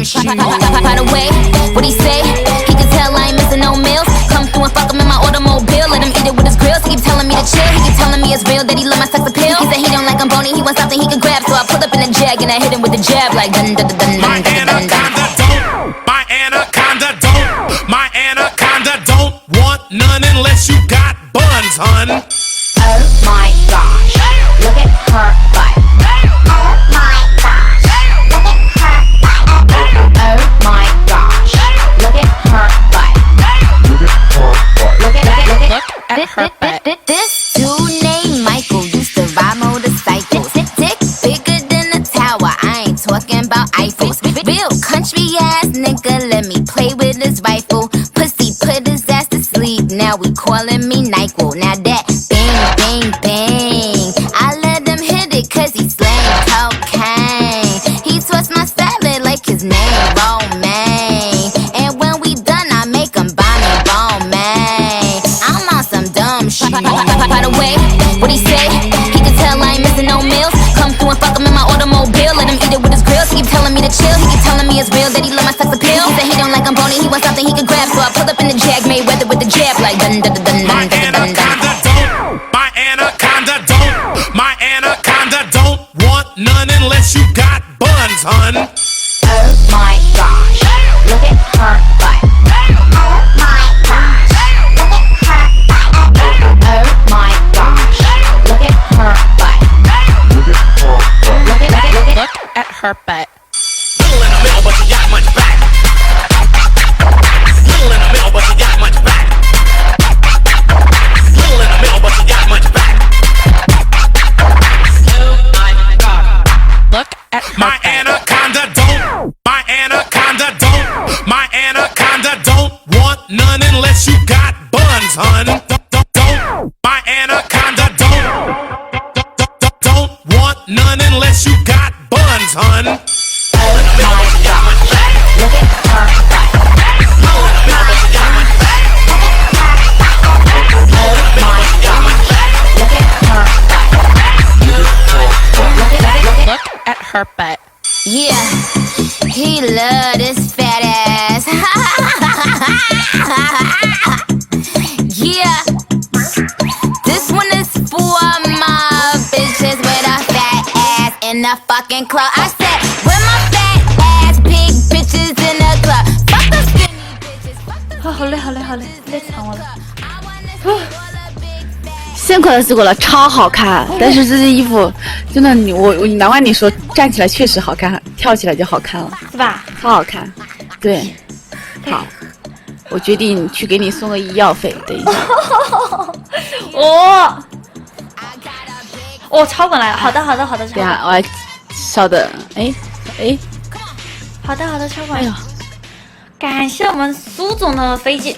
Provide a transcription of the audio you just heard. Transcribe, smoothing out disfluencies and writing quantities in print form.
dumb shit. By the way, what he say? He can tell I ain't missing no meals. Come through and fuck him in my automobile. Let him eat it with his grills. He keep telling me to chill. He keep telling me it's real that he love my sex appeal. He said he don't like I'm bony. He wants something he can grab. So I pull up in a jag and I hit him with the jab like dun dun dun dun dun dun dun. My anaconda don't. My anaconda don't want none unless you got buns, hun. Oh my gosh, look at her butt. Oh my gosh, look at her butt. Oh my gosh, look at her butt. Look at her butt. This dude named Michael used to ride motorcycles. Dick bigger than a tower. I ain't talking about Eiffels. Real country ass nigga, let me play with his rifle. Pussy put his ass to sleep. Now we calling me NyQuil. Now that bang bang bang, I let him hit it 'cause he slang cocaine. He twists my salad like his name Romaine. And when we done, I make him buy me Romaine. I'm on some dumb shit. By the way, what he say? He can tell I ain't missing no meals. Come through and fuck him in my automobile. Let him eat it with his grills. He keep telling me to chill. He keep telling me it's real that he love my sex appeal. He said he don't like I'm bony. He wants something he can grab. So I pull up in the jag, Mayweather with the jab like dun dun dun dun My dun dun dun dun. anaconda don't. My anaconda don't. My anaconda don't want none unless you got buns, hun. Oh my gosh, look at her butt. Oh my gosh, look at her butt. Oh my gosh, look at her butt. Look at her butt. Little in the middle, but you got much back. Little in the middle, but you got much back. Little in the middle, but you got much back. Oh my god. Look at her My anaconda don't. My anaconda don't. My anaconda don't want none unless you got buns, hun. Don't. My anaconda don't want none unless you got buns, hun. Oh my gosh, look at her butt. Oh my gosh, look at her butt. Look at her butt. Yeah, he love this fat ass. Yeah, this one is for my bitches with a fat ass in the fucking club. I said, with my fat ass, big bitches in the club. Fuck the skinny bitches. Fuck the 好累，累惨我了。 辛苦了，辛苦了，超好看！但是这件衣服真的，你难怪你说站起来确实好看，跳起来就好看了，是吧？超好看。对，好，我决定去给你送个医药费，等一下。超稳来了。好的，超等一稳。下，我还稍等，哎，好的，超稳。哎呦，感谢我们苏总的飞机。